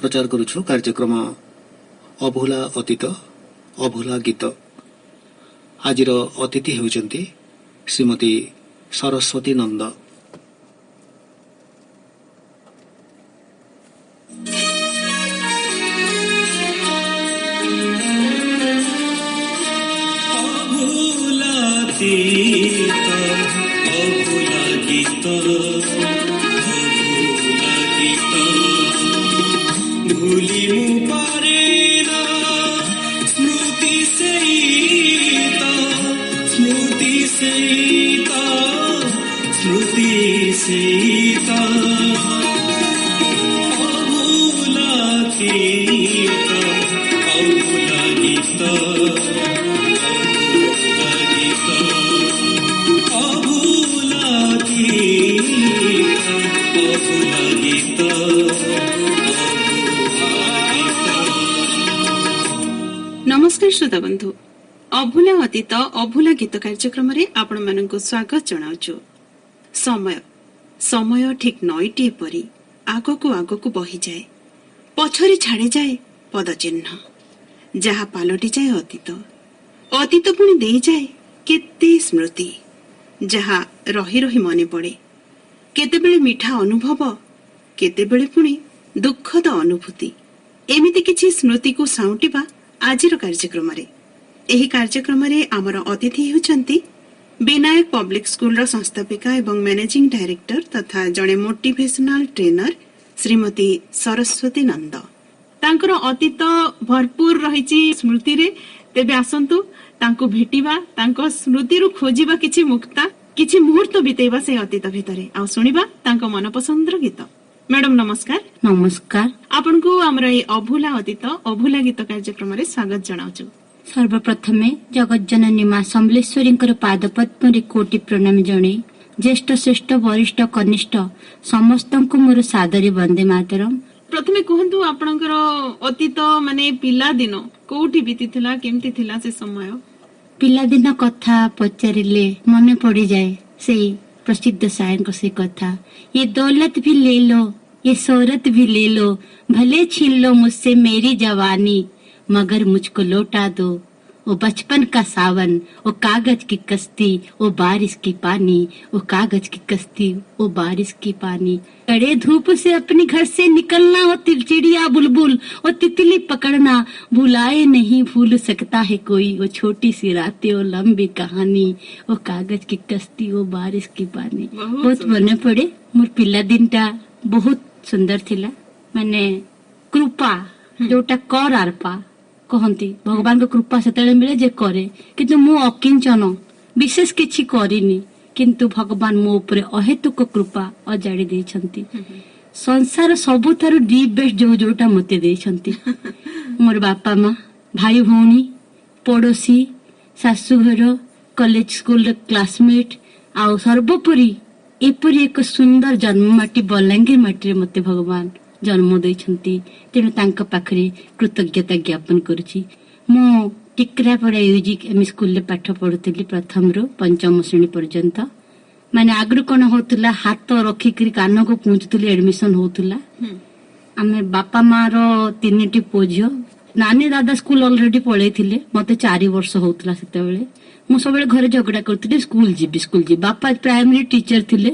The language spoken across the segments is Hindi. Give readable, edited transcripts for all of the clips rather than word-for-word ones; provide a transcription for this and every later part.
प्रचार करुछु कार्यक्रम अभूला अतीत अभूला गीत। आजिर अतिथि हेउचंती श्रीमती सरस्वती नंद। नमस्कार श्रोता बंधु, अभूला अतीत अभूला गीत कार्यक्रम आपण मानक स्वागत जनाउछु। समय समय ठीक नईटे परी आगको आगको बही जाए, पछरी छाड़ी जाए पदचिन्ह, जहा पालटी जाए अतीत, अतीत पुणी दे जाए केते स्मृति, जहा रही रही मने पड़े, केतेबेले मीठा अनुभव, केतेबेले पुणी दुखद अनुभूति। एमिति किछि स्मृति को साउंटिबा आजिर कार्यक्रम रे। एही कार्यक्रम रे आमर अतिथि हेउचंती विनायक पब्लिक स्कूल रो संस्थापिका एवं मैनेजिंग डायरेक्टर तथा जड़े मोटिवेशनल ट्रेनर श्रीमती सरस्वती नंद। तांकर अतीत भरपूर रहिछि स्मृति रे। तेबे आसंतु तांको भेटिबा, तांको स्मृति रु खोजिबा किछि मुक्ता, किछि मुहूर्त बितेबा से अतीत भितरे आ सुनिबा तांको मनपसंदर गीत। मैडम नमस्कार। नमस्कार। आपनको हमर ए अभूला अतीत अभूला गीत कार्यक्रम रे स्वागत जनाउछु। सर्वप्रथमे जगत जननी मां समलेश्वरी पाद पद्म कोटि प्रणाम जणे ज्येष्ठ श्रेष्ठ वरिष्ठ कनिष्ठ समस्त को मोर सादरी वंदे मातरम। प्रथमे कहंतु आपनकर अतीत माने पिला दिन कोठी बीतीथिला, केमती थिला से समय? पिला दिन कथा पचारिले मने पड़ी जाए से प्रसिद्ध शायर को से कथा, ये दौलत भी ले लो, ये शोहरत भी ले लो, भले छीन लो मुझसे मेरी जवानी, मगर मुझको लौटा दो वो बचपन का सावन, वो कागज की कश्ती, वो बारिश की पानी, वो कागज की कश्ती, वो बारिश की पानी। कड़े धूप से अपने घर से निकलना, वो चिड़िया बुलबुल, वो तितली पकड़ना, भुलाए नहीं भूल सकता है कोई, वो छोटी सी रातें, वो लंबी कहानी, वो कागज की कश्ती, वो बारिश की पानी। बहुत मने पड़े। मोर पिला दिन टा बहुत सुंदर थिला। माने कृपा जोटा कर आरपा कहती, भगवान को कृपा सेतले मिले जे करे, किंतु मु अकिंचन विशेष किछि करिनी, किंतु भगवान मो ऊपर अहेतुक कृपा अजाड़ी देछंती। संसार सबु थारु डी बेस्ट जो जोटा मते देछंती। मोर बापा माँ, भाई भौणी, पड़ोसी, शाशुघर, कॉलेज स्कूल क्लासमेट, आ सर्वोपरि एपरी एक सुंदर जन्म माटी बलांगीर माटी मते भगवान जन्म देछंती। तेणु तांका पाखरे कृतज्ञता ज्ञापन करुछि। मो टिकरापड़ा यूजिक एम स्कूल पाठ पढ़ुଥିଲି प्रथम रो पंचम श्रेणी पर्यंत। माने आगरु कोन होतला, हाथ रखिकरी कान को पूंछुଥିଲି, एडमिशन होतला। आमे बापा माँ रो तीनटी पोझियो, नानी दादा स्कूल ऑलरेडी पळेथिले, मते 4 वर्ष होतला सेतेबेले। मु सबले घरे झगड़ा करथि, स्कूल जी। बापा प्राइमरी टीचर थिले,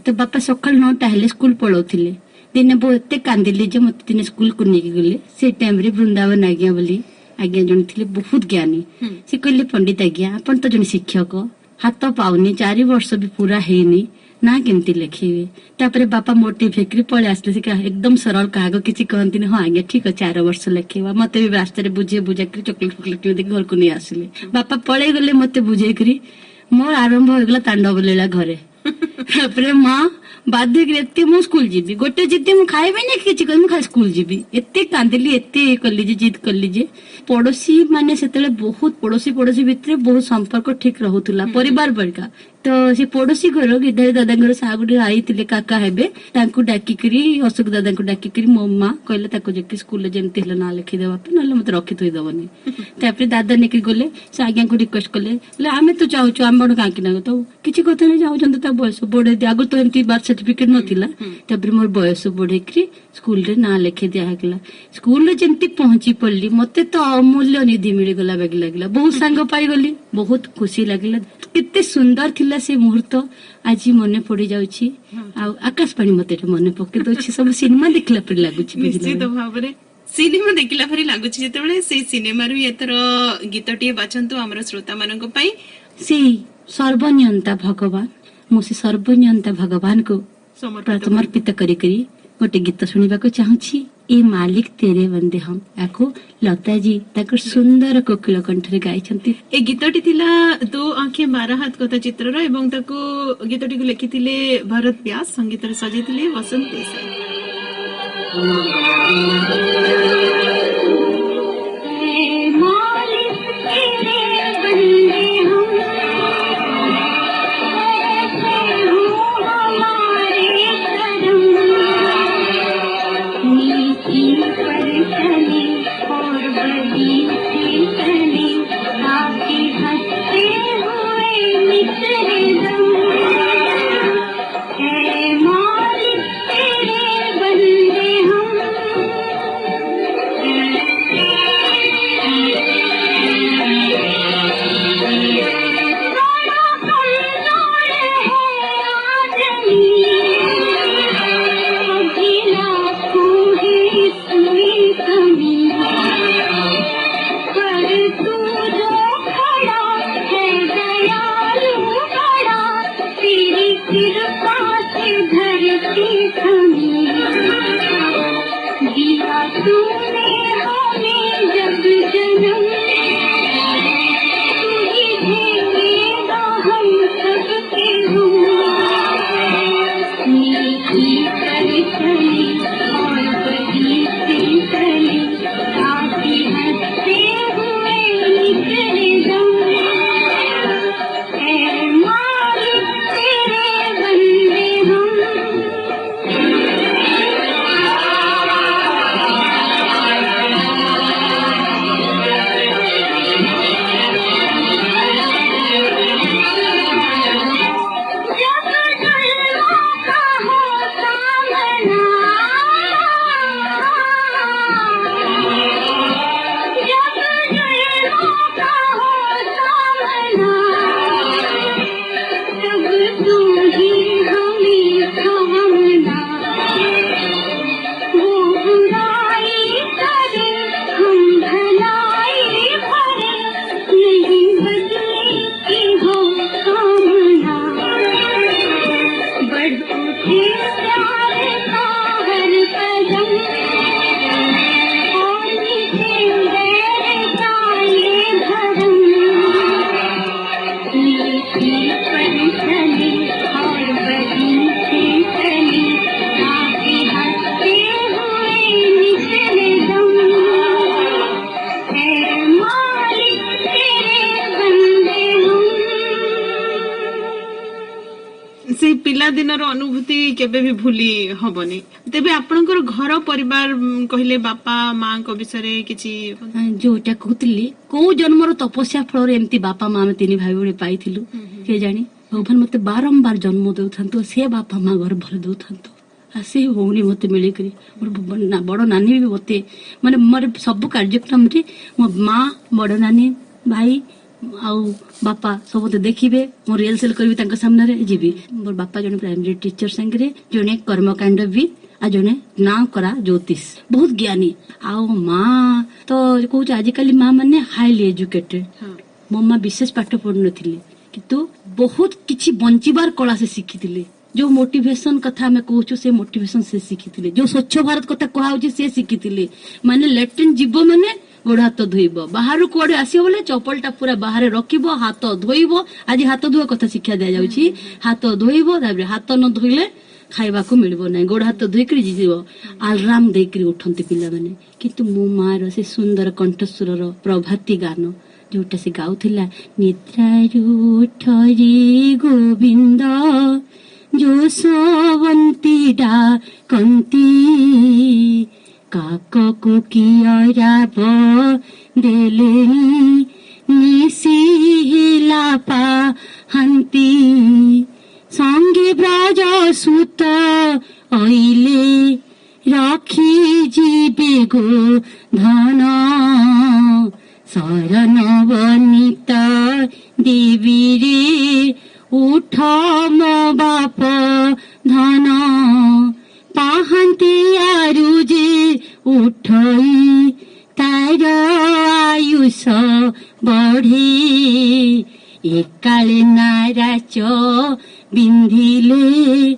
तो बापा सकाळ 9टा हेले स्कूल पळौथिले। दिने बहुत कांदिले जे मते दिने स्कूल को नेकी गले। से टाइम रे वृंदावन आज्ञा बोली आज्ञा जन थिले, बहुत ज्ञानी। से कहले, पंडित आज्ञा आपण तो जन शिक्षक, हाथ पाउनी, 4 वर्ष भी पूरा हेनी ना, केमती लिखेबे? तापरे बापा मोटिवेट पळे आसले, से एकदम सरल कागो किछि कहंती न। हां आज्ञा ठीक है, 4 वर्ष लिखेबा। मते भी रास्ता रे बुझे करी चॉकलेट फॉकलेट दे घर को नै आसले। बापा पळे गले, मते बुझे करी मोर आरंभ हो गला तांडव लीला घरे। तापरे मां बाध्य एते मु स्कूल जीबी, गोटे जिद्दी मु खाइबे नै किछि कर, मु खा स्कूल जीबी। एते कांदिली, एते कल्ली जे जिद कल्ली जे। पड़ोसी माने सेतले बहुत पड़ोसी भितरे बहुत संपर्क ठीक रहउतला, परिवार बड़का। तो से पड़ोसी घर गिधारी दादा साहब गोटे आईते काका हेबे डाकिकी अशोक दादा डाकिकी मो माँ कहले जाकि स्कूल जमी ना लिखिदेवा ना मत रखी थी दबनी तापर दादा नेकी गले से आज्ञा को रिक्वेस्ट कले आम तो चाहूँ आम बड़ कहीं तो किसी कथा नहीं चाहते बयस बढ़े आग तो एमती बार्थ सर्टिफिकेट नाला तापर मोर बयस बढ़े स्कूल रे ना लिखि दिया स्कूल जमी पहुंची पड़ी मत तो अमूल्य निधि मिलगला बाग लगे बहुत सांग पाईगली बहुत खुशी लगे केते सुंदर थिला से मुहूर्त आज मन पड़ी जाउछि आकाशवाणी मते मन पके दोछि सब सिनेमा देखला पर लागुछि निश्चित भाव सिनेमा देखला परि लागुछि जेतेबेले से सिनेमा रु एतर गीतटी बाचंतु हमर श्रोता मानक पई से सर्वनियंता भगवान मो से सर्वनियंता भगवान को समर्पित करी गोटे गीत सुनिबा को चाहूछि ए मालिक तेरे बंदे हम याको लता जी ताकर सुंदर कोकिल कंठरे गाइछंती ए गीतटी थिला दो आंखें 12 हाथ कथा चित्रर एवं ताको गीतटी को लिखिथिले भरत व्यास संगीत रे सजेथिले वसंत देसाई। पिला दिन अनुभूति केबे भी भूली हबनी तेबे आपनकर घर परिवार कहले बापा मां को विषय किछि जोटा कहतली को जन्मर तपस्या फल एमती बापा मां तीन भाई बड़े पाइथिलु के जानी भगवान मते बारंबार जन्म देउथांतो से बापा मां घर भर देउथांतो आसे होनी मते मिली करी मोर बड़ नानी भी मते माने मोर सब कार्यक्रम रे मो मां बड़ नानी भाई आउ बापा सब देखिबे मो रिहर्सल करबी तांका सामने रे जीबी मोर बापा जने प्राइमरी टीचर संगे जने कर्मकांड भी आ जने नाम करा ज्योतिष बहुत ज्ञानी आउ मां तो कहूछ आजिकली मां माने हाईली एजुकेटेड मो मां विशेष पाठ पढ़ नथिले किंतु बहुत किछि बंचिबार कला से शिखिथिले जो मोटिवेशन कथा हमें कहूछु से मोटिवेशन से शिखिथिले जो स्वच्छ भारत कथा कहउछि से शिखिथिले माने लैट्रिन जीव माने गोड़ हाथ धोइब बाहर कुआडे आसियो बोले चपलटा पूरा बाहर रखिब हाथ धोइब आज हाथ धोआ कथा शिक्षा दिया जाउछि हाथ धोइब तापर हाथ न धोइले खाइबा को मिलबो नै गोड़ हाथ धोइकरी जीव आराम देकरी उठंती पिला माने किंतु मो मार से सुंदर कंठस्वर प्रभाती गान जोटा से गाउथिला निद्रारू उठरे गोविंद जो सोवंती डाकंती काक कुकियराब देलेनी निशिला पाहंती संगे ब्रज सुत अइले रखी जीवे गो धन शरण बनिता देवी रे उठ मो बाप धन पाहंती आरु जे उठई तार आयुष बढ़े एकाले नाराच बिंधिले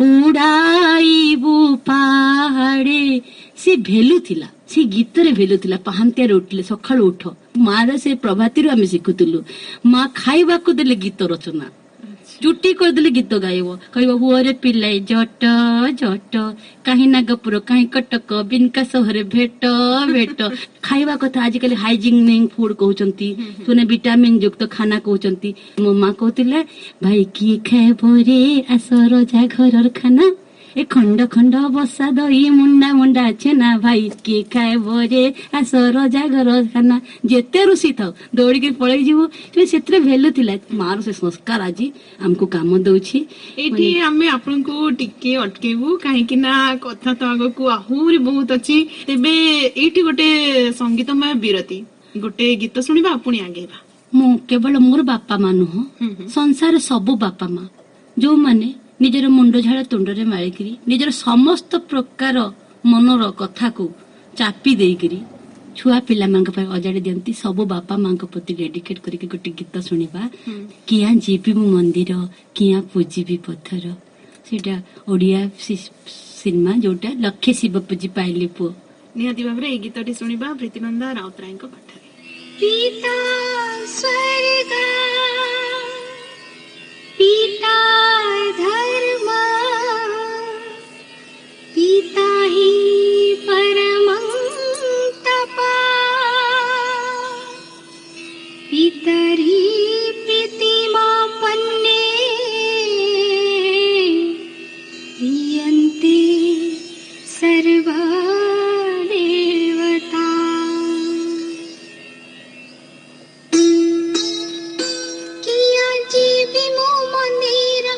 उड़ाइबु पहाड़े से भेलु थिला से गीतरे भेलु थिला पाहांतिया उठले सकाळु उठ मार से प्रभाती आम शिखुलु माँ खाइबा को देले गीत रचना चुटी करदेले गीत गाइब कह हुअरे पिलाई जट जट कहीं नागपुर कहीं कटक बिनका सहरे भेट भेट खाइबा कथा आजिकल हाइजीनिक फूड कहउचंती तुने विटामिन युक्त खाना कहउचंती मो माँ कहतिले भाई की खाइबो रे आस रजा घरर खाना ए खंड खंड बसा दही मुंडा मुंडा छेना भाई किए खाइबो रे आस रजा घर खाना जेते रुसी थाउ दौड़ी के पळै जीवो से भेलु थिला मार से संस्कार आज हमको काम दउछि एठी हमें आपन को टिके अटकेबू काहे कि ना कथा तो आगो को आहुरी बहुत अछि तेबे एठी गोटे संगीतमय विरति गोटे गीत सुनिबा आपुनी आगेबा मु केवल मोर बापा मानु संसार सबु बापा माँ जो माने निजर मुंड झाड़ तुंडरे मारिकरी निजर समस्त प्रकार मनर कथा को चापी देकरी छुआ पिला मांग पर अजाड़ी दियंती सब बापा मांग प्रति डेडिकेट करके गोटे गीत सुनिबा किया जीवी मु मंदिर किया पूजीबी पत्थर सेटा ओडिया सिनेमा जोटा लक्ष्य शिव पूजी पाइले पु निहाती भाबरे ए गीतटी सुनिबा प्रीतिनंदा राउतरायଙ୍କ पाठरे पिता स्वर्ग पिता धर्म पिता ही परमं तपा पितरी प्रीतिमा पन्ने प्रियन्ते सर्वा देवता किया जीवी मो मंदिर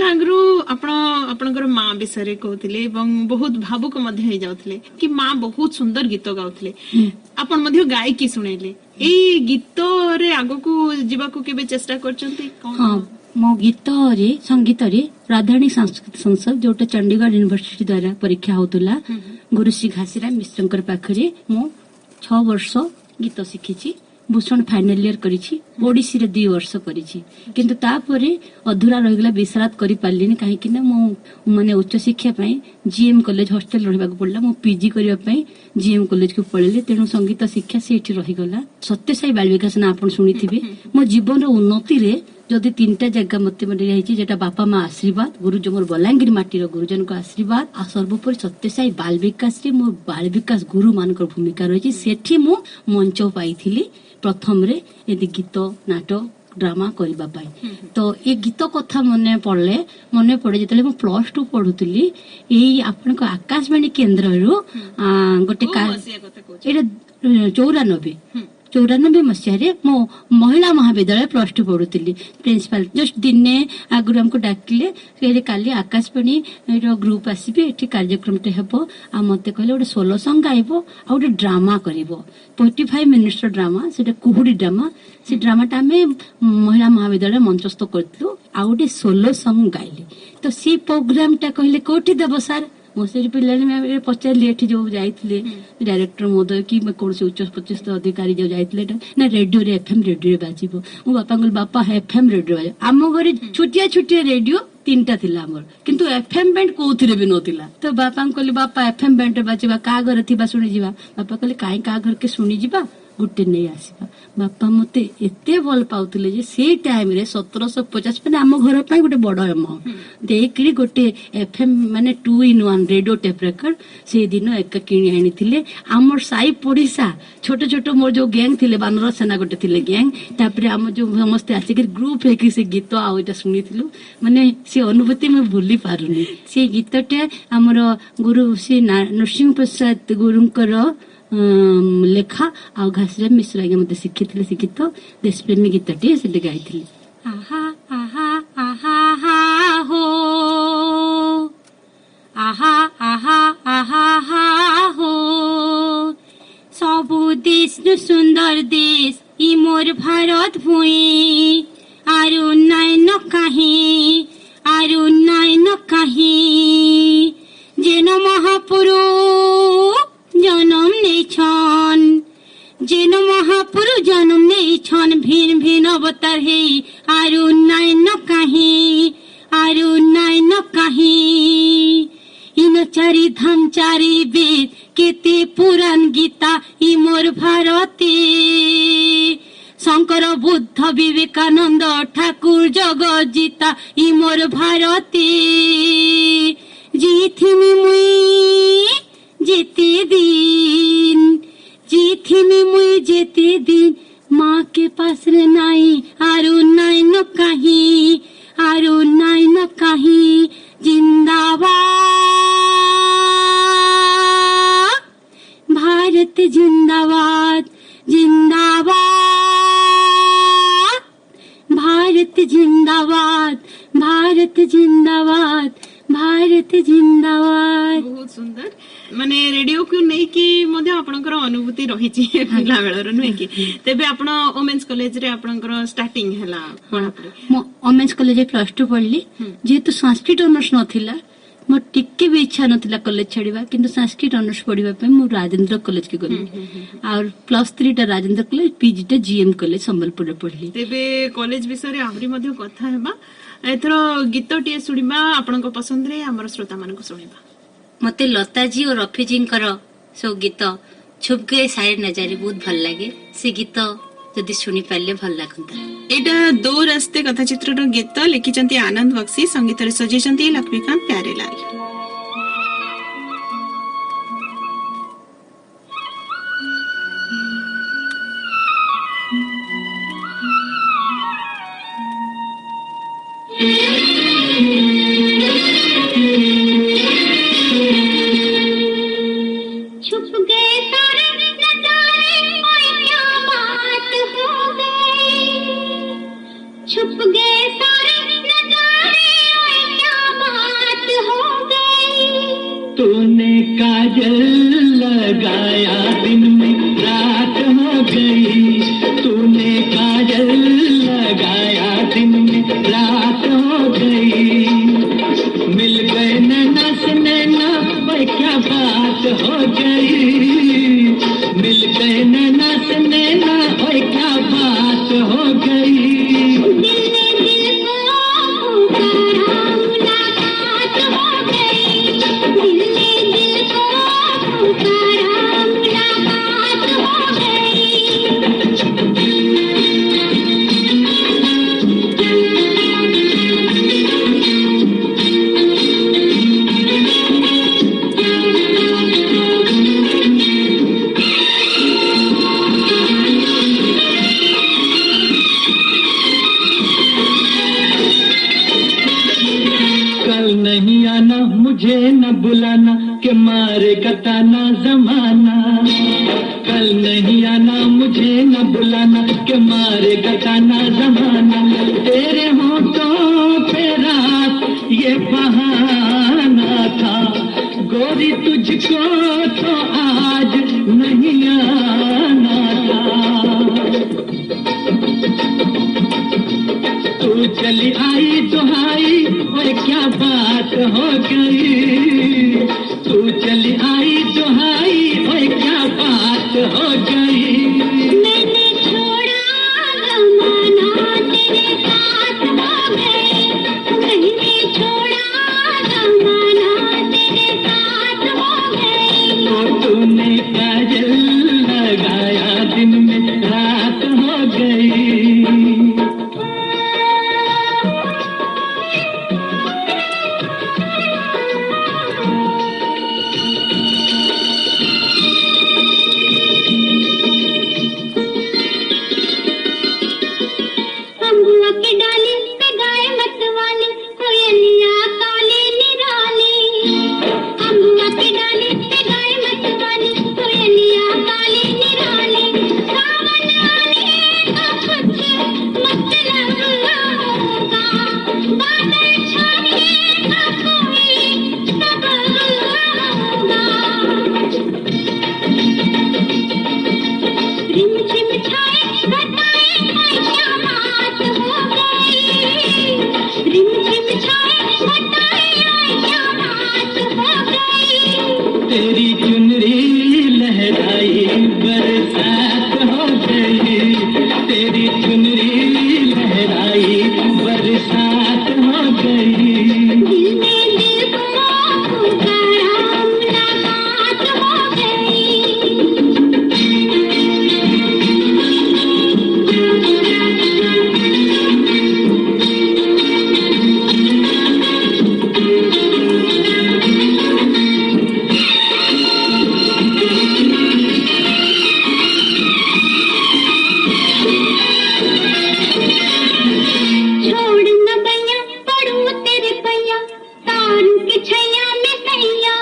आगु आपण आपणकर माँ विषय कहते बहुत भावुक हो जाते कि माँ बहुत सुंदर गीत गाउले आपण मध्य गायकी शुणेले ए गीत रे आगो को जीवा को केबे चेष्टा करचंती हाँ मो गीत रे संगीत रे राधाणी सांस्कृतिक संसद जोटा चंडीगढ़ यूनिवर्सिटी द्वारा परीक्षा होतला गुरु श्री घासीराम मिश्रंकर पाखरे मो 6 वर्ष गीत शिखिची भूषण फाइनल इयर करिछि ओडिसी रे 2 वर्ष करिछि किंतु तापरे अधूरा रहिगला विश्रात करि पालिनी काहे कि ना मो माने उच्च शिक्षा पई जीएम कॉलेज हॉस्टल रहिबा को पड़ला मो पीजी करिया पई जीएम कॉलेज को पळले तेनु संगीत शिक्षा सेठी रहिगला सत्यसाई बाल विकास ना आपण सुनिथिबे मो जीवन रो उन्नति रे जदि 3टा जगह मते मते रहिछि जेटा बापा माँ आशीर्वाद गुरुजन मोर बलांगीर माटी रो गुरुजन को आशीर्वाद आ सर्वोपरि सत्यसाई बाल विकास रे मो बाल विकास गुरु मानकर भूमिका रहिछि सेठी मो मंच पाइथिली प्रथम रे यदि गीत नाटक ड्रामा करबा पाई तो ए गीत कथा मने पड़े जतले म +2 पढुतली एई आपन को आकाशवाणी केंद्र रो गोटे एटा 94 मसीह मो महिला महाविद्यालय +2 पढ़ुली प्रिंसिपल जस्ट दिने आगुरी हमको डाकिले काली आकाशवाणी ग्रुप आसबे ये कार्यक्रम हेबो आ मते कहले गोटे सोलो सॉन्ग गाइबो आ गोटे ड्रामा करिवो 45 मिनिट्स ड्रामा सेटा कुहुडी ड्रामा से ड्रामाटा आमे महिला महाविद्यालय मंचस्थ करतलु आ गोटे सोलो सॉन्ग गाइले तो सी प्रोग्रामटा कहले कोठी देबो सर मोसे पिले पचारे एठी जो जाइथिले डायरेक्टर महोदय कि कौन से उच्च पदस्थ अधिकारी जो जाइथिले ना रेडियो रे एफएम रेडियो रे बाजिबो मो बापा कहले बापा एफएम रेडियो बाजे आम घरे छुटिया रेडियो 3टा थिला हमर किंतु एफएम बैंड कोथिरे भी नथिला तो बापा कहले बापा एफएम बैंड बाजिबा का घर थिबा सुनि जिबा बापा कहले काई का घर के सुनि जिबा गुटे नहीं आसीबा बापा मते एते भल पाउतले जे से टाइम रे 1750 माने आम घर पई गोटे बड़ अमाउंट देकरी गोटे एफएम माने 2 in 1 रेडियो टेप रेकॉर्ड से दिन एक किणी आनिथिले हमर साई पड़िसा छोट छोट मोर जो गैंग थिले बानर सेना गोटे थिले गैंग तापरे हम जो समस्त आसिक ग्रुप है कि से गीत आ ओटा सुनिथिलु माने से अनुभूति मैं भूली पारुनी से गीतटे हमर गुरु श्री नरसिंह प्रसाद गुरुंकर लेखा आ घासीराम मिश्र आगे मते शिखिथिले से गीत देशप्रेमी गीतटी से गाइथिले आहा आहा आहा हा हो आहा आहा आहा हा हो सबु देश नु सुंदर देश ई मोर भारत भूमि आरु नाय न काहे जेन महापुरुष जन्म नेछन जेन महापुरुष जन्म नेछन भिन्न भिन्न अवतार हे आरु नाय न काहे इन चारि धाम चारि वेद केते पुराण गीता ई मोर भारते शंकर बुद्ध विवेकानंद ठाकुर जगजीता ई मोर भारते जीथिमी मुई जेते दिन माँ के पास रे नाई आरु नाई न काहे जिंदाबाद भारत जिंदाबाद भारत जिंदाबाद भारत जिंदाबाद भारत जिंदाबाद बहुत सुंदर माने रेडियो को नहीं कि मध्य आपनकर अनुभूति रही छी पिला बेलर नुहे कि तेबे आपण वोमेन्स कॉलेज रे आपनकर स्टार्टिंग हला पढापढी मो वोमेन्स कॉलेज +2 पढली जेतु संस्कृत ऑनर्स नथिला मो टिके भी इच्छा नथिला कॉलेज छाड़ीबा किंतु संस्कृत ऑनर्स पढिबा पे मो राजेंद्र कॉलेज के गली और +3 टा राजेंद्र कॉलेज पीजी टा जीएम कॉलेज संबलपुर रे पढली तेबे कॉलेज विषय रे आहुरी मध्य कथा हेबा एथरो गीत टिए सुनिबा आपनक पसंद रे हमर श्रोता मान को सुनिबा मते लता जी और रफी जी सो गीत छुप गए सारे नजारे बहुत भल लगे से गीत जदि सुनी पाले भल लागंता एटा दो रास्ते कथा चित्र रो गीत लिखिचंती आनंद बक्सी संगीत रे सजेचंती लक्ष्मीकांत प्यारेलाल छुप गए सारे नजारे ओए क्या मारेगा ताना जमाना, कल नहीं आना मुझे न बुलाना, के मारेगा ताना जमाना। तेरे होठों पे रात ये बहाना था, गोरी तुझको तो आज नहीं आना था। तू चली आई दुहाई, ओए क्या बात हो गई। तू चली आई दुहाई, ओए क्या बात हो गई। मैंने छोड़ा जमाना तेरे साथ हो गई, मैंने छोड़ा जमाना तेरे साथ हो गई। तो तूने काजल लगाया, दिन में रात हो गई। अम्बुआ की डाली पे गाय मत वाली, कोयलिया काली निराली। अम्बुआ की डाली पे गाय मत वाली, कोयलिया काली निराली। सावन आने का कुछ मतलब होगा, बादल छाने का कोई सबब होगा। रिम झिम छाए घटाए क्या बात हो गई। रिम झिम छाए घटाए क्या बात हो गई। तेरी चुनरी लहराई बरसात हो गई। तेरी चुनरी लहराई बरसात हो गई। दिल में दिल को पुकारा, मुलाकात हो गई। छोड़ न बैया पड़ू तेरे पैया, तारू की छैया में सैया।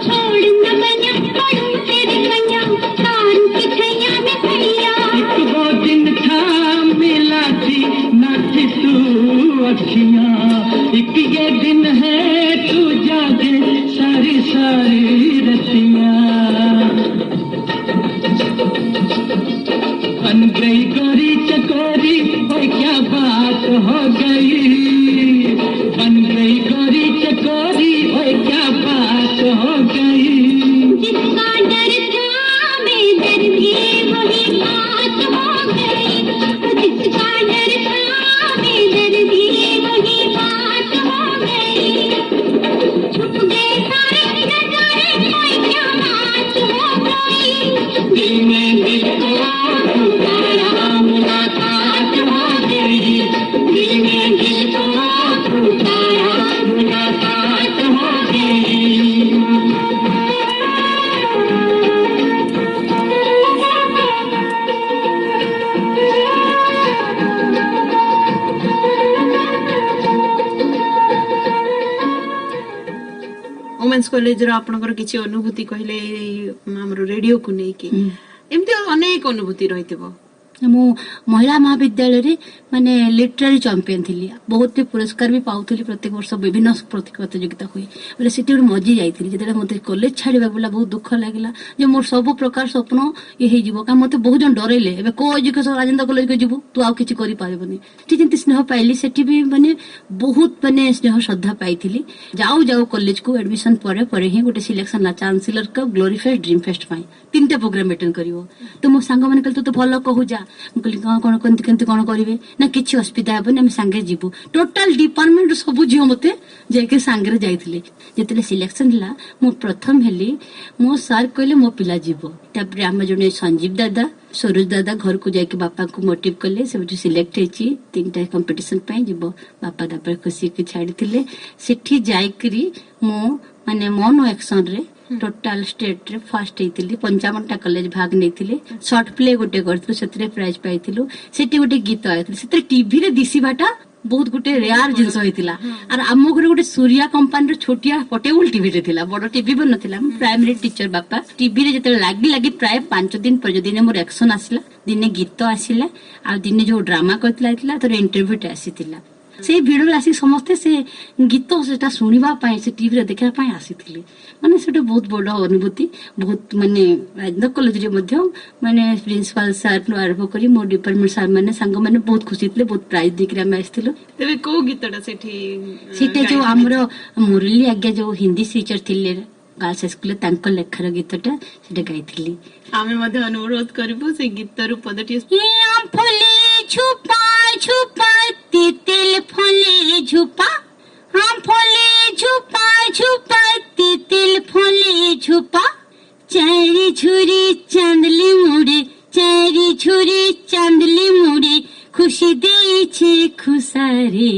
छोड़ न बैया पड़ू तेरे पैया, तारू की छैया में सैया। एक वो दिन था मिला थी ना थी तू अखियां, एक ये दिन है तू जागे सारी सारी रतियां। बन गई गोरी चकोरी, ओए क्या बात हो गई। बन गई गोरी चकोरी, ओए क्या बात हो गई। जिसका डर था बेदर्दी वही बात हो गई। जिसका डर था बेदर्दी वही बात हो गई। छुप गए सारे नजारे, कोई क्या बात हो गई। दिल में दिल को पुकारा, मुलाकात हो गई। दिल में दिल को पुकारा, मुलाकात हो गई। वुमेन्स कॉलेज रो आपनकर किछि अनुभूति कहले हमरो रेडियो को नै कि एमती अनेक अनुभूति रहितबो। ମୁଁ ମହିଳା ମହାବିଦ୍ୟାଳୟରେ ମାନେ ଲିଟରାରୀ ଚାମ୍ପିୟନ ଥିଲି, ବହୁତ ପୁରସ୍କାର ବି ପାଉଥିଲି। ପ୍ରତ୍ୟେକ ବର୍ଷ ବିଭିନ୍ନ ପ୍ରତିଯୋଗିତା ହୁଏ ବୋଲେ ସେଠି ଗୋଟେ ମଜି ଯାଇଥିଲି। ଯେତେବେଳେ ମତେ କଲେଜ ଛାଡିବାକୁ ବୋଲା ବହୁତ ଦୁଃଖ ଲାଗିଲା ଯେ ମୋର ସବୁ ପ୍ରକାର ସ୍ୱପ୍ନ ଇଏ ହେଇଯିବ। କାରଣ ମତେ ବହୁତ ଜଣ ଡରେଇଲେ, ଏବେ କୋ ଏଜୁକେସନ ରାଜେନ୍ଦ୍ର କଲେଜକୁ ଯିବୁ ତୁ ଆଉ କିଛି କରିପାରିବୁନି। ସେଠି ଯେମିତି ସ୍ନେହ ପାଇଲି, ସେଠି ବି ମାନେ ବହୁତ ମାନେ ସ୍ନେହ ଶ୍ରଦ୍ଧା ପାଇଥିଲି। ଯାଉ ଯାଉ କଲେଜକୁ ଆଡମିସନ ପରେ ପରେ ହିଁ ଗୋଟେ ସିଲେକ୍ସନ ହେଲା ଚାନ୍ସେଲର କପ୍, ଗ୍ଲୋରି ଫେଷ୍ଟ, ଡ୍ରିମ୍ ଫେଷ୍ଟ ପାଇଁ 3ଟା ପ୍ରୋଗ୍ରାମ ଆଟେଣ୍ଡ କରିବ। ତ ମୋ ସାଙ୍ଗମାନେ କହିଲେ ତୁ ତ ଭଲ କହୁ ଯା। ମୁଁ କହିଲି କଣ କେମିତି କଣ କରିବେ ନା କିଛି ଅସୁବିଧା ହେବନି, ଆମେ ସାଙ୍ଗରେ ଯିବୁ। ଟୋଟାଲ ଡିପାର୍ଟମେଣ୍ଟ ସବୁ ଝିଅ ମତେ ଯାଇକି ସାଙ୍ଗରେ ଯାଇଥିଲେ। ଯେତେବେଳେ ସିଲେକ୍ସନ ହେଲା ମୁଁ ପ୍ରଥମ ହେଲି, ମୋ ସାର୍ କହିଲେ ମୋ ପିଲା ଯିବ। ତାପରେ ଆମ ଜଣେ ସଞ୍ଜୀବ ଦାଦା, ସରୋଜ ଦାଦା ଘରକୁ ଯାଇକି ବାପାଙ୍କୁ ମୋଟିଭ କଲେ, ସେଠି ସିଲେକ୍ଟ ହେଇଛି 3ଟା କମ୍ପିଟିସନ ପାଇଁ ଯିବ। ବାପା ତାପରେ ଖୁସିକି ଛାଡିଥିଲେ। ସେଠି ଯାଇକିରି ମୁଁ ମାନେ ମନ ଆକ୍ସନ ରେ टोटाल स्टेट रे फर्स्ट हेतिली 55टा कॉलेज भाग नेथिले शॉर्ट प्ले गोटे करथु सेतरे प्राइज पाइथिलु सेठी गोटे गीत आइथिल सेतरे टीवी रे दिसिबाटा बहुत गोटे रेयर जिनस होइतिला और आम घर गोटे सूर्या कंपानी छोटिया पोर्टेबल टीवी रे थिला बड़ टीवी भी नथिला प्राइमरी टीचर बापा टीवी रे जते लागी लागी प्राय 5 दिन पर दिने मोर एक्शन आसिला दिने गीत आसिला आ दिने जो ड्रामा करथिला तो इंटरव्यू आसीतिला से भिडियो आसी समस्ते से गीत सेटा सुनिबा पाए से टीवी रे देखा पाए आसीथिले माने सेटा बहुत बड़ अनुभूति बहुत माने राजेंद्र कॉलेज रे मध्य माने प्रिंसिपल सर नो आरंभ करी मो डिपार्टमेंट सर माने संग माने बहुत खुशी थिले बहुत प्राइज देकरा हम आस्थिलो तेबे को गीतटा सेटा जो हमरो मुरली आज्ञा जो हिंदी टीचर थिले गर्ल्स स्कूल तांको लेखार गीतटा सेटा गाइथिली आमे मध्ये अनुरोध करबो से गीत रु पदटी आम फले छुपा छुपा तिल फले छुपा आम फले छुपा छुपा तिल फले छुपा चारी छुरी चांदली मुड़े चारी छुरी चांदली मुड़ी खुशी देछे खुसारे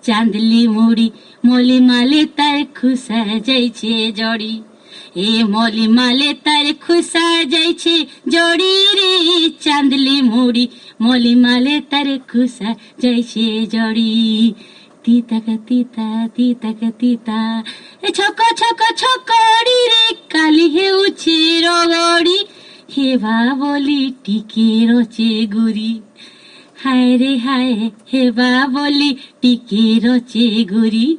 चांदली मुड़ी मोली माले तार खुसा जाइछे जड़ी ए मोली माले तार खुसा जाइछे जड़ी रे चांदली मुड़ी मोली माले तार खुसा जाइछे जड़ी तीता का तीता तीता का तीता ए छको छको छकोड़ी रे काली हे उछे रगड़ी हे बोली टिके रचे गुरी हाय रे हाय हे बोली टिके रचे गुरी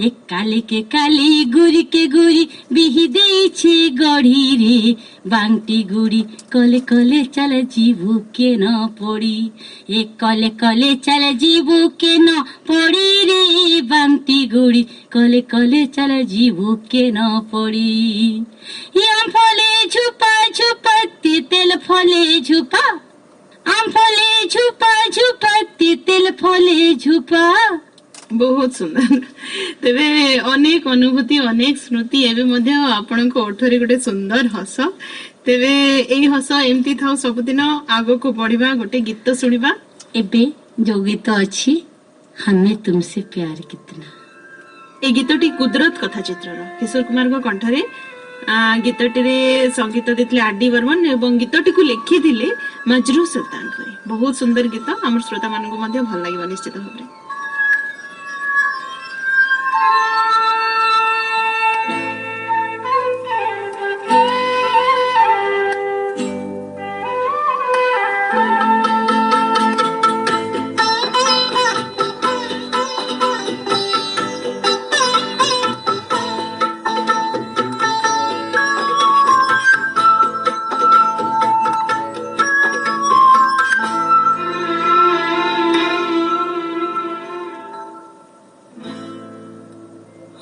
एक काली के काली गुरी के गुरी बिही देछे गढ़ी रे बांगटी गुड़ी कले कले चले जीवू के न पड़ी एक कले कले चले जीवू के न पड़ी रे बांगटी गुड़ी कले कले चले जीवू के न पड़ी आम फले छुपा छुपा तेल फले छुपा आम फले छुपा छुपा तेल फले छुपा बहुत सुंदर तेबे अनेक अनुभूति अनेक स्मृति एबे मध्ये आपनक ओठरे गोटे सुंदर हस तेबे एई हस एमती थाउ सबदिन आगो को बढ़िबा गोटे गीत सुनिबा एबे जो गीत अछि हमें तुमसे प्यार कितना ए गीतटी कुदरत कथा चित्रर किशोर कुमार को कंठरे गीतटी रे संगीत देथिले आर डी बर्मन एवं गीतटी को लिखिथिले मजरू सुल्तान करे बहुत सुंदर गीत हमर श्रोता मानक मध्ये भल लागिबा निश्चित भाबरे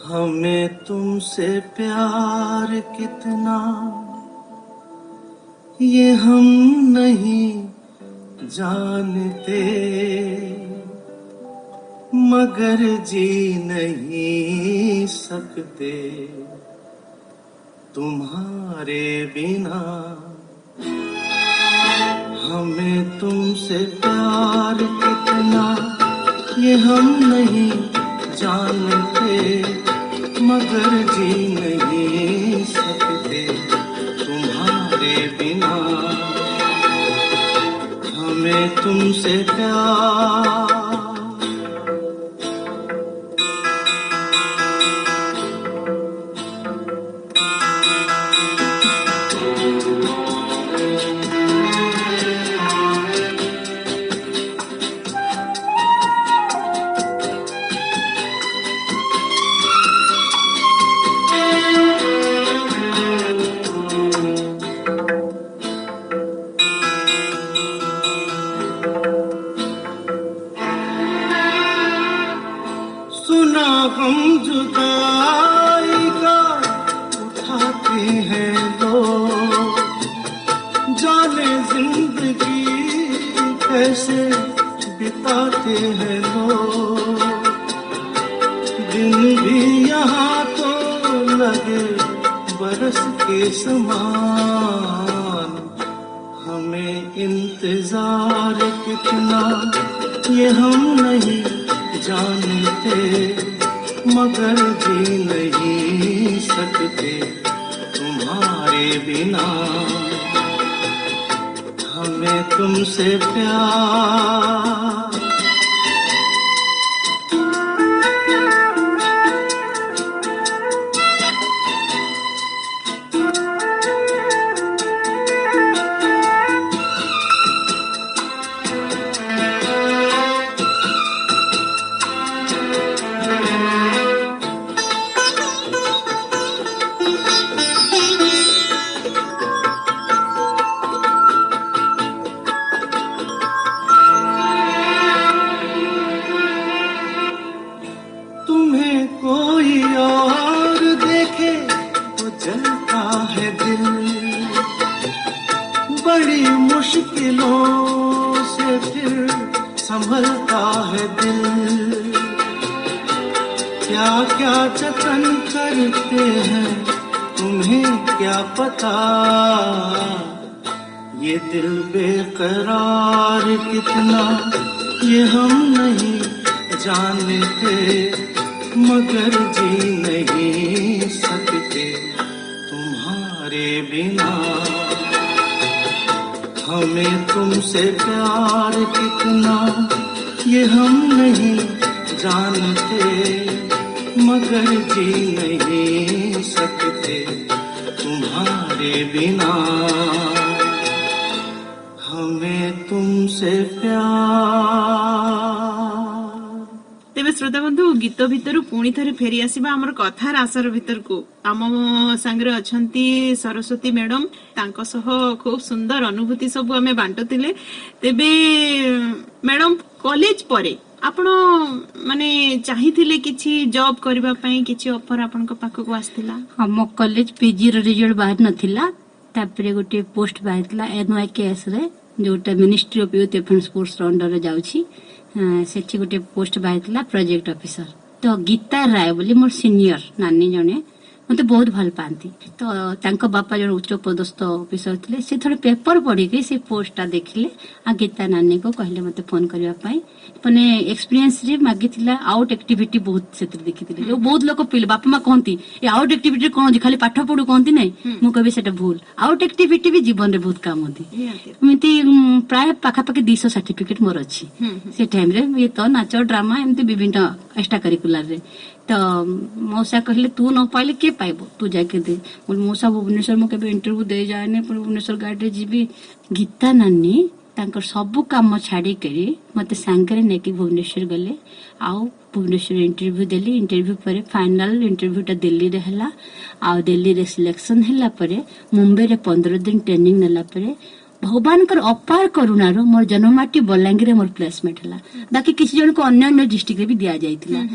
हमें तुमसे प्यार कितना ये हम नहीं जानते मगर जी नहीं सकते तुम्हारे बिना हमें तुमसे प्यार कितना ये हम नहीं जानते मगर जी नहीं सकते तुम्हारे बिना हमें तुमसे प्यार हम जुदाई का उठाते हैं लोग जाने जिंदगी कैसे बिताते हैं लोग दिन भी यहाँ तो लगे बरस के समान हमें इंतजार कितना ये हम नहीं जानते मगर जी नहीं सकते तुम्हारे बिना हमें तुमसे प्यार मुश्किलों से फिर संभलता है दिल। क्या क्या जतन करते हैं तुम्हें क्या पता, ये दिल बेकरार कितना ये हम नहीं जानते, मगर जी नहीं सकते तुम्हारे बिना। हमें तुमसे प्यार कितना ये हम नहीं जानते, मगर जी नहीं सकते तुम्हारे बिना। हमें तुमसे प्यार। तेबे श्रोता बंधु गीत भितर पुणी थे फेरी आसवा आमर कथार आसर भितर को आम सांगरे अछंती सरस्वती मैडम तांको सह खूब सुंदर अनुभूति सब आमे बांटुतिले। तेबे मैडम कॉलेज परे आपण माने चाहिथिले किछि जॉब करबा पई किछि ऑफर आपनक पाखको आस्थिला? हम कॉलेज पीजी रो रिजल्ट बाहर नथिला, तापरे गोटे पोस्ट बाहरला NYKS रे जोटा ministry of youth and sports रो अंडर रे जाउछि। सेठी गोटे पोस्ट बाहरला प्रोजेक्ट ऑफिसर। तो गीता राय बोली मोर सीनियर नानी जने मते बहुत भल पाती। तो तांको बापा जन उच्च पदस्थ ऑफिसर थिले, से थोड़े पेपर पढ़ी के से पोस्टटा देखिले आ गीता नानी को कहले मते फोन करबा पई। माने एक्सपीरियंस रे मागिथिला आउट एक्टिविटी बहुत सेत्र देखिथिले। जो बहुत लोक पिले बापा मा कहंती ए आउट एक्टिविटी कोन जे खाली पाठ पढु कहंती नै, मु कहबे सेटा भूल। आउट एक्टिविटी भी जीवन रे बहुत काम होती। एमती प्राय पाखा पाखी 200 सर्टिफिकेट मोर अछि से टाइम रे। ये तो नाच ड्रामा एमती विभिन्न एक्स्ट्रा करिकुलर रे। तो मौसा कहले तू न पाइले के पाइबो, तू जाके दे। मौसा भुवनेश्वर मु केबे इंटरव्यू दे जाने भुवनेश्वर गाड़ी रे जीबी। गीता नानी तांकर सब काम छाड़ी करी मते सांगरे नेकी भुवनेश्वर गले। आउ भुवनेश्वर इंटरव्यू देली। इंटरव्यू पर फाइनल इंटरव्यूटा दिल्ली रे हला। आउ दिल्ली रे सिलेक्शन हला परे मुंबई रे 15 दिन ट्रेनिंग नेला परे भगवान कर अपार करुणार मोर जन्ममाटी बलांगीर मोर प्लेसमेंट हला। बाकी किसी जन को अन्य अन्य डिस्ट्रिक्ट रे भी दिया जाइतिला।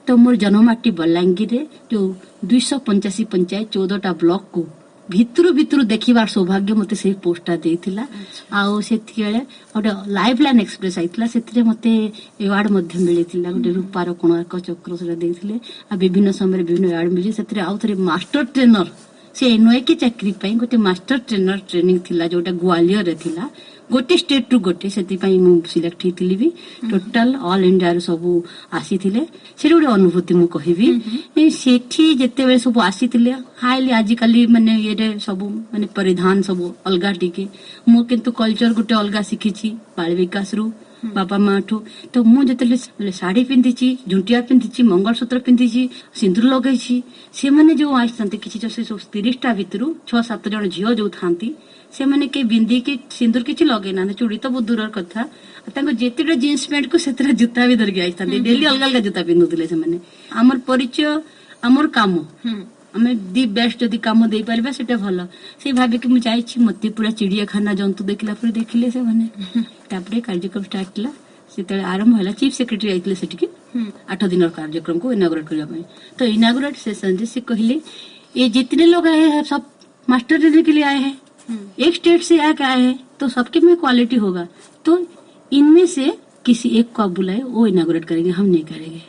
तो मोर जन्ममाटी बलांगीर जो 285 पंचायत 14टा ब्लॉक को भितरु भितरु देखिबार सौभाग्य मते से पोस्टटा देइतिला। आउ सेतिले गोटे लाइफ लाइन एक्सप्रेस आइतिला, सेतिरे मते अवार्ड मध्ये मिलितिला। गोटे रूपार कोणार्क चक्र से देइतिले। आ विभिन्न समय विभिन्न अवार्ड मिली। सेतिरे आउ थरे मास्टर ट्रेनर से NYK चाकरी पई गोटे मास्टर ट्रेनर ट्रेनिंग थिला जोटा ग्वालियर रे थिला। गोटे स्टेट टू गोटे सेति पई मु सिलेक्ट हितिली भी। टोटल ऑल इंडिया रो सब आसीथिले। से गोटे अनुभूति मु कहिबी। सेठी जते बेले सब आसीथिले हाइली आजिकाली माने ये सब माने परिधान सब अलगा टिके। मु किंतु कल्चर गोटे अलगा सिखिछि बाल विकास रु बापा माठू। तो मु जते साड़ी पिंधिछि, झुंटिया पिंधिछि, मंगलसूत्र पिंधिछि, सिंदूर लगैछि। से माने जो आइसंते किछि जो से 30टा भितरु 6-7 जण झियो जो थांती से माने के बिंदी के सिंदूर किछि लगे ना, चूड़ी तो बहुत दूरर कथा। तांको जेतेटा जींस पैंट को सेतेटा जूता भी धरके आइसंते। डेली अलग अलग जूता पिंधुतिले से माने। हमर परिचय हमर काम आमे दी बेस्ट जदी काम देई परबा सेटा भलो। से भाबे कि मु जाईछि मते पूरा चिड़ियाखाना जंतु देखला पर देखिले से माने। तापरे कार्यक्रम स्टार्ट किला। सेतेले आरंभ होला चीफ सेक्रेटरी आइतले सेटिके 8 दिन कार्यक्रम को इनागुरेट करबा पई। तो इनागुरेट सेशन से कहले ये जितने लोग आए हैं सब मास्टर ट्रेनिंग के लिए आए हैं, एक स्टेट से आके आए हैं, तो सबके में क्वालिटी होगा। तो इनमें से किसी एक को बुलाए, वो इनागुरेट करेंगे, हम नहीं करेंगे।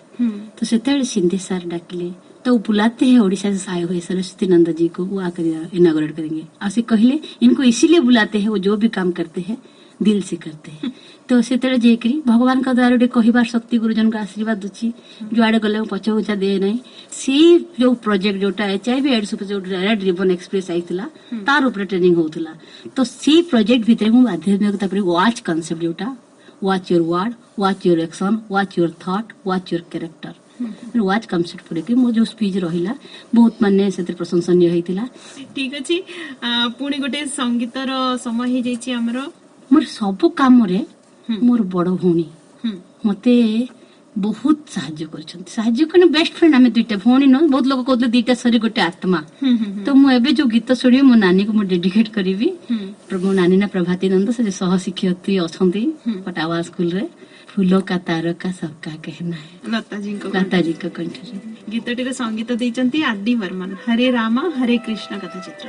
तो सेतेले सिंधे सर डाकिले। तो बुलाते हैं ओडिशा से आए हुए सरस्वती नंदा जी को, वो आकर इनागुरेट करेंगे। ऐसे कहले इनको इसीलिए बुलाते हैं, वो जो भी काम करते हैं दिल से करते हैं। तो सेतेले जेकरी भगवान का द्वारा कहिबार शक्ति गुरुजन का आशीर्वाद अछि। जुआड़े गले पछा उछा दे नहीं। सी जो प्रोजेक्ट जोटा HIV एड्स जो रेड रिबन एक्सप्रेस आइतिला तार ऊपर ट्रेनिंग होउतिला। तो सी प्रोजेक्ट भितरे मु आध्यात्मिकता पर वाच कांसेप्ट जोटा watch your word, watch your action, watch your thought, watch your character watch concept पर कि मो जो स्पीच रहिला बहुत माने सेते प्रशंसनीय होइतिला। ठीक अछि। पुणी गोटे संगीतर समय हे जाइछि हमरो। मोर सब काम रे मोर बड़ भौणी मते बहुत साहाय्य करछन। साहाय्य कने बेस्ट फ्रेंड हमें दुईटा भौणी न। बहुत लोग कहले दुईटा सरी गोटे आत्मा। तो मु एबे जो गीत सुनी मो नानी को मु डेडिकेट करिवि। मो नानी ना प्रभाती नंद से सह शिक्षयित्री अछंती पटावा स्कूल रे। फूलों का तारका सबका कहना है, लता जी को कंठ रे। गीतटी रे संगीत दैचंती आरडी वर्मन। हरे रामा हरे कृष्ण कथा चित्र।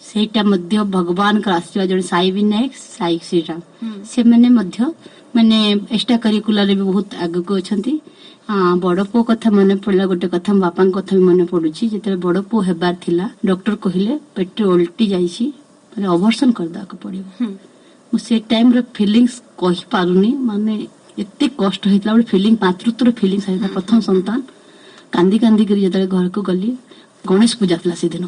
ସେଇଟା ମଧ୍ୟ ଭଗବାନଙ୍କ ଆଶୀର୍ବାଦ। ଜଣେ ସାଇ ବିନାୟକ, ସାଇ ଶ୍ରୀରାମ, ସେମାନେ ମଧ୍ୟ ମାନେ ଏକ୍ସଟ୍ରା କରିକୁଲାରରେ ବି ବହୁତ ଆଗକୁ ଅଛନ୍ତି। ବଡ ପୁଅ କଥା ମନେ ପଡିଲା, ଗୋଟେ କଥା ମୋ ବାପାଙ୍କ କଥା ବି ମନେ ପଡୁଛି। ଯେତେବେଳେ ବଡ ପୁଅ ହେବାର ଥିଲା, ଡକ୍ଟର କହିଲେ ପେଟରେ ଓଲଟି ଯାଇଛି, ମାନେ ଅବର୍ଷଣ କରିଦେବାକୁ ପଡିବ। ମୁଁ ସେ ଟାଇମର ଫିଲିଙ୍ଗସ୍ କହିପାରୁନି, ମାନେ ଏତେ କଷ୍ଟ ହେଇଥିଲା। ଗୋଟେ ଫିଲିଙ୍ଗ, ମାତୃତ୍ୱର ଫିଲିଙ୍ଗସ୍ ହେଇଥିଲା। ପ୍ରଥମ ସନ୍ତାନ, କାନ୍ଦି କାନ୍ଦିକିରି ଯେତେବେଳେ ଘରକୁ ଗଲି, ଗଣେଶ ପୂଜା ଥିଲା ସେଦିନ।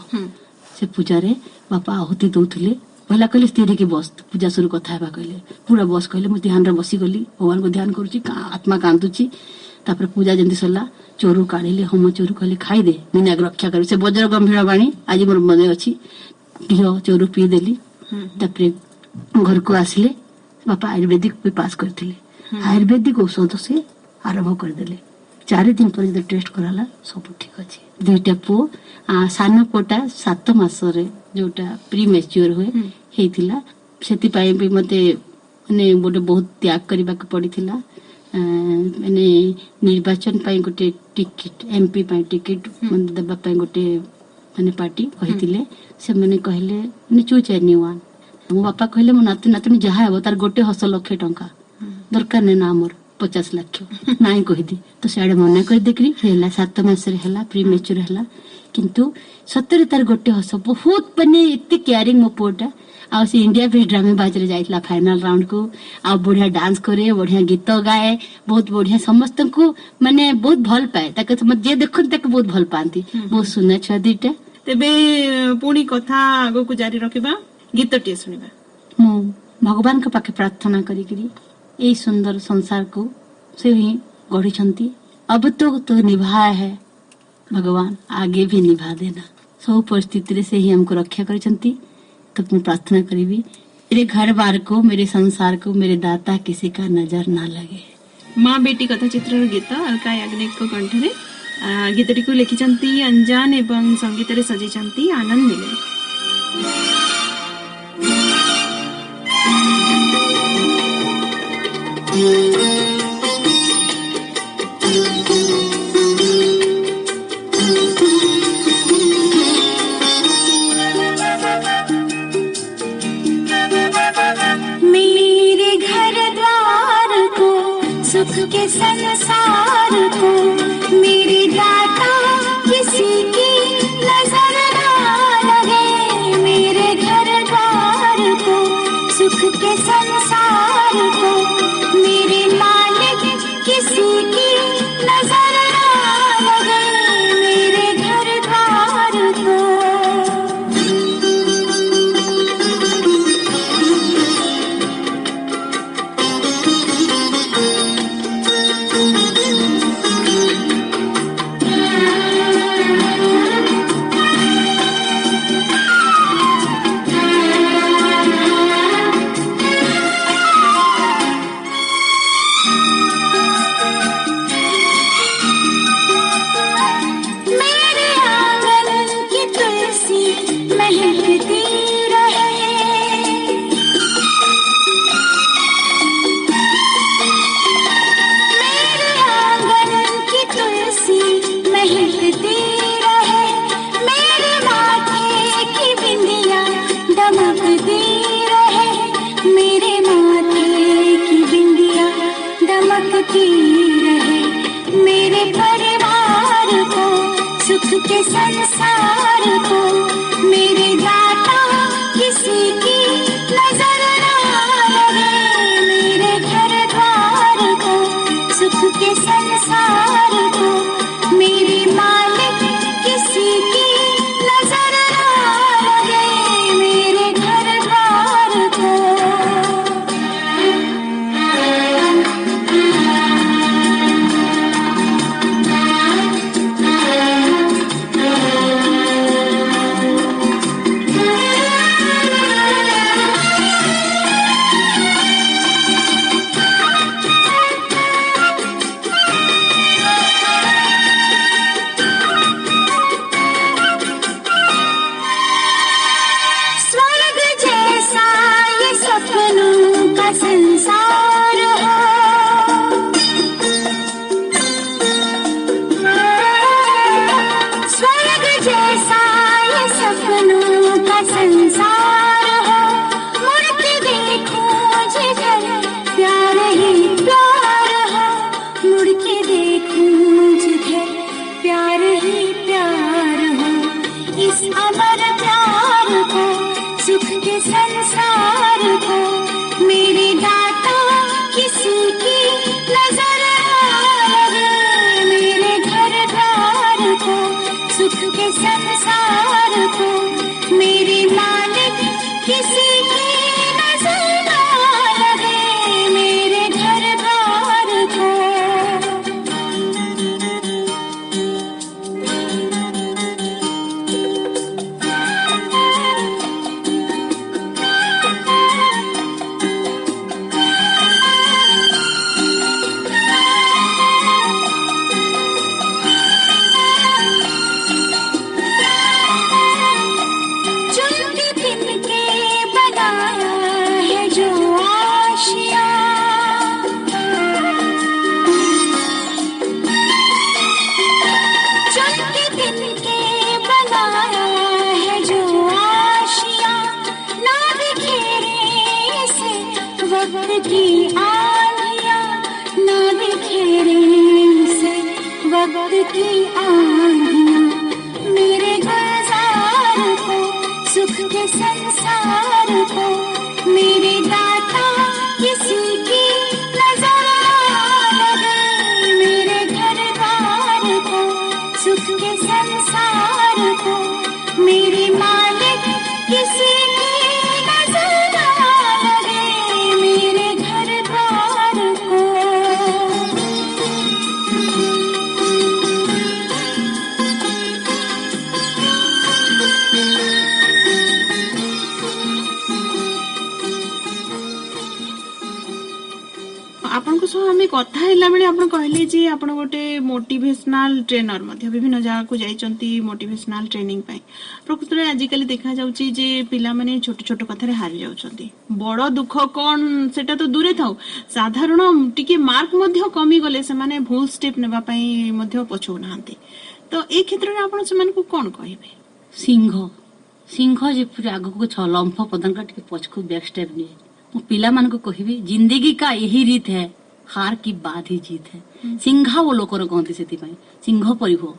ସେ ପୂଜାରେ ବାପା ଆହୁତି ଦଉଥିଲେ। ପହିଲା କହିଲେ ସ୍ଥିରିକି ବସ, ପୂଜା ଶୁରୁ କଥା ହେବା କହିଲେ। ପୁରା ବସ କହିଲେ। ମୁଁ ଧ୍ୟାନରେ ବସିଗଲି, ଭଗବାନଙ୍କୁ ଧ୍ୟାନ କରୁଛି, ଆତ୍ମା କାନ୍ଦୁଛି। ତାପରେ ପୂଜା ଯେମିତି ସରିଲା, ଚୋରୁ କାଢିଲି, ହୋମ ଚୋରୁ କହିଲି ଖାଇଦେ, ବିନାୟକ ରକ୍ଷା କରିବି। ସେ ବଜ୍ର ଗମ୍ଭୀର ବାଣୀ ଆଜି ମୋର ମନେ ଅଛି। ଘିଅ ଚୋରୁ ପିଇଦେଲି। ତାପରେ ଘରକୁ ଆସିଲେ, ବାପା ଆୟୁର୍ବେଦିକ ବି ପାସ୍ କରିଥିଲେ। ଆୟୁର୍ବେଦିକ ଔଷଧ ସେ ଆରମ୍ଭ କରିଦେଲେ। 4 ଦିନ ପରେ ଯେତେବେଳେ ଟେଷ୍ଟ କରାଲା, ସବୁ ଠିକ ଅଛି। 2ଟା ପୁଅ, ସାନ ପୁଅଟା 7 ମାସରେ ଯୋଉଟା ପ୍ରି ମେଚ୍ୟୁର ହୁଏ ହେଇଥିଲା। ସେଥିପାଇଁ ବି ମତେ ମାନେ ଗୋଟେ ବହୁତ ତ୍ୟାଗ କରିବାକୁ ପଡିଥିଲା। ମାନେ ନିର୍ବାଚନ ପାଇଁ ଗୋଟେ ଟିକେଟ, MP ପାଇଁ ଟିକେଟ ଦେବା ପାଇଁ ଗୋଟେ ମାନେ ପାର୍ଟି କହିଥିଲେ। ସେମାନେ କହିଲେ ଚୁଜ୍ ଏନିୱାନ୍। ମୋ ବାପା କହିଲେ ମୋ ନାତି ନାତୁଣୀ ଯାହା ହେବ ତାର ଗୋଟେ ହସ 1,00,000 ଟଙ୍କା ଦରକାର ନାହିଁ ନା, ଆମର 50 ଲକ୍ଷ ନାଇଁ କହିଦି। ତ ସେଆଡେ ମନା କରିଦେଇକିରି ହେଲା। 7 ମାସରେ ହେଲା, ପ୍ରି ମେଚ୍ୟୁର ହେଲା। କିନ୍ତୁ ସତରେ ତାର ଗୋଟେ ହସ ବହୁତ, ମାନେ ଏତେ କେୟାରିଂ ମୋ ପୁଅଟା। ଆଉ ସେ ଇଣ୍ଡିଆ ବି ଡ୍ରାମାବାଜରେ ଯାଇଥିଲା ଫାଇନାଲ ରାଉଣ୍ଡ କୁ। ଆଉ ବଢିଆ ଡାନ୍ସ କରେ, ବଢିଆ ଗୀତ ଗାଏ, ବହୁତ ବଢିଆ, ସମସ୍ତଙ୍କୁ ମାନେ ବହୁତ ଭଲ ପାଏ। ତାକୁ ଯିଏ ଦେଖନ୍ତି ତାକୁ ବହୁତ ଭଲ ପାଆନ୍ତି। ବହୁତ ସୁନ୍ଦର ଛୁଆ 2ଟା। ତେବେ ପୁଣି କଥା ଆଗକୁ ଜାରି ରଖିବା, ଗୀତଟିଏ ଶୁଣିବା। ମୁଁ ଭଗବାନଙ୍କ ପାଖେ ପ୍ରାର୍ଥନା କରିକିରି ଏଇ ସୁନ୍ଦର ସଂସାରକୁ ସେ ହିଁ ଗଢିଛନ୍ତି। अब तो निभा है भगवान, आगे भी निभा देना। ସବୁ ପରିସ୍ଥିତିରେ ସେ ହିଁ ଆମକୁ ରକ୍ଷା କରିଛନ୍ତି। ତ ମୁଁ ପ୍ରାର୍ଥନା କରିବି, मेरे घर बार को, मेरे संसार को, मेरे दाता किसी का नजर ना लगे। ମା ବେଟି କଥା ଚିତ୍ରର ଗୀତ ଅଲକା ୟାଗ୍ନିକଙ୍କ କଣ୍ଠରେ। ଗୀତଟିକୁ ଲେଖିଛନ୍ତି ଅଞ୍ଜାନ ଏବଂ ସଙ୍ଗୀତରେ ସଜେଇଛନ୍ତି ଆନନ୍ଦ ମିଲେ। मेरे घर द्वार को, सुख के संसार को, मेरे दाता किसी की नजर ना लगे। मेरे घर द्वार को, सुख के संसार को, मेरे मालिक किसी की नजर ना लगे। मेरे घर द्वार को मेरे आंगन की तुलसी महकती रहे। मेरे आंगन की तुलसी महकती रहे। मेरे माथे की बिंदिया दमकती रहे। मेरे माथे की बिंदिया दमकती रहे। मेरे परिवार को, सुख के संसार को, मेरे दाता किसी की नजर ना लगे। मेरे घर द्वार को, सुख के संसार को, मेरे मालिक किसी की नजर ना लगे। मेरे घर द्वार को वक्त की आंधियां ना बिखेरे से, वक्त की आंधियां मेरे गुलजार को, सुख के संसार को, मेरे दाता किसी की नजर ना लगे, मेरे घर बार को, सुख के संसार को, मेरे मालिक किसी की नजर ना लगे, मेरे घर बार को। ଆପଣଙ୍କ ସହ ଆମେ କଥା ହେଲା ବେଳେ ଆପଣ କହିଲେ ଯେ ଆପଣ ଗୋଟେ ମୋଟିଭେସନାଲ ଟ୍ରେନର ମଧ୍ୟ ବିଭିନ୍ନ ଜାଗାକୁ ଯାଇଛନ୍ତି ମୋଟିଭେସନାଲ ଟ୍ରେନିଂ ପାଇଁ। ପ୍ରକୃତରେ ଆଜିକାଲି ଦେଖାଯାଉଛି ଯେ ପିଲାମାନେ ଛୋଟ ଛୋଟ କଥାରେ ହାରି ଯାଉଛନ୍ତି। ବଡ ଦୁଃଖ କଣ ସେଟା ତ ଦୂରେ ଥାଉ, ସାଧାରଣ ଟିକେ ମାର୍କ ମଧ୍ୟ କମିଗଲେ ସେମାନେ ଭୁଲ ଷ୍ଟେପ ନେବା ପାଇଁ ମଧ୍ୟ ପଛଉନାହାନ୍ତି। ତ ଏ କ୍ଷେତ୍ରରେ ଆପଣ ସେମାନଙ୍କୁ କଣ କହିବେ? ସିଂହ ଯେପରି ଆଗକୁ ଲମ୍ଫ ପ୍ରଦାନ କରି ଟିକେ ପଛକୁ ବ୍ୟାକ୍ ଷ୍ଟେପ ନିଏ। ମୁଁ ପିଲାମାନଙ୍କୁ କହିବି ଜିନ୍ଦଗି କା ଏହି ରୀତ ହେ, ହାର କି ବାଦ ହି ଜିତ ହେ। ସିଂହା ଓ ଲୋକର କହନ୍ତି, ସେଥିପାଇଁ ସିଂହ ପରି ହୁଅ।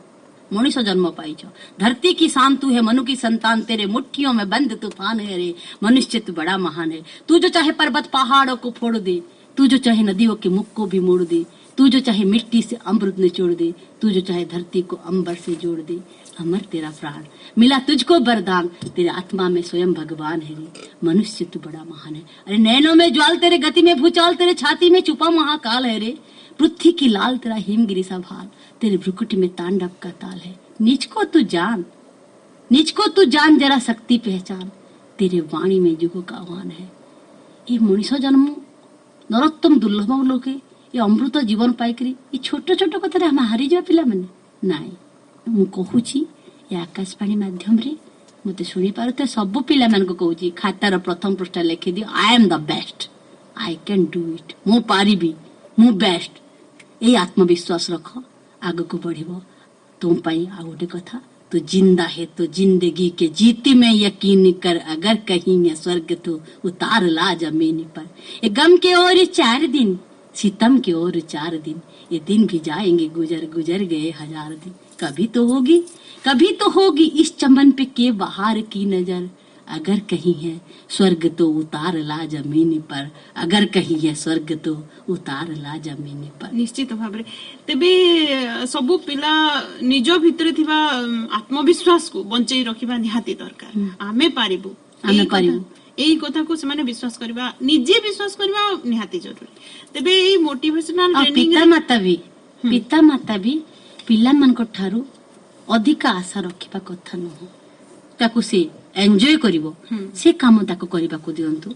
ମଣିଷ ଜନ୍ମ ପାଇଛ, ଧରती की शान तू है, मनु की संतान तेरे मुट्ठियों में बंद तूफान है रे, मनुष्य तू बड़ा महान है। तू जो चाहे पर्वत पहाड़ों को फोड़ दे, तू जो चाहे नदियों के मुख को भी मोड़ दे, तू जो चाहे मिट्टी से अमृत निचोड़ दे, तू जो चाहे धरती को अंबर से जोड़ दे। अमर तेरा प्राण मिला तुझको वरदान, तेरे आत्मा में स्वयं भगवान है रे, मनुष्य तू बड़ा महान है। अरे नैनों में ज्वाल तेरे, गति में भूचाल तेरे, छाती में छुपा महाकाल है रे, पृथ्वी की लाल तेरा हिमगिरी सा भाल, तेरे भ्रुकुटी में तांडव का ताल है। निज को तू जान जरा शक्ति पहचान, तेरे वाणी में युगों का आह्वान है। ये मनुष्य जन्म नरोत्तम दुर्लभ लोके ये अमृत जीवन पाइकरी ये छोट छोट कथा हम हारी जा पिला माने नाई। मु कहूची ये आकाशवाणी माध्यम रे मते सुनी पारुते सब पिला मान को कहूची, खातार प्रथम पृष्ठ लिखि दियो, I am the best, I can do it, मु पारिबी, मु बेस्ट। ये आत्मविश्वास रख, आग को बढ़िबो। तुम पाई आ गोटे कथा, तो जिंदा है तो जिंदगी के जीती में यकीन कर, अगर कहीं ये स्वर्ग तो उतार ला जमीन पर। ये गम के और 4 दिन, सितम के और 4 दिन, ये दिन भी जाएंगे गुजर गुजर गए 1000 दिन। कभी तो होगी इस चमन पे के बहार की नजर, अगर कहीं है स्वर्ग तो उतार ला जमीन पर, अगर कहीं है स्वर्ग तो उतार ला जमीन पर। निश्चित भाव तेबे सबु पिला निज भितर थिबा आत्मविश्वास को बंचई रखिबा निहाती दरकार। आमे पारिबु एई कथा को से माने विश्वास करबा, निजे विश्वास करबा निहाती जरूरी। तेबे एई मोटिवेशनल ट्रेनिंग पिता माता भी पिला मन को ठारू अधिक आशा रखिबा कथा न हो, ताकू से एंजॉय करिवो, से काम ताकू करबा को दियंतु।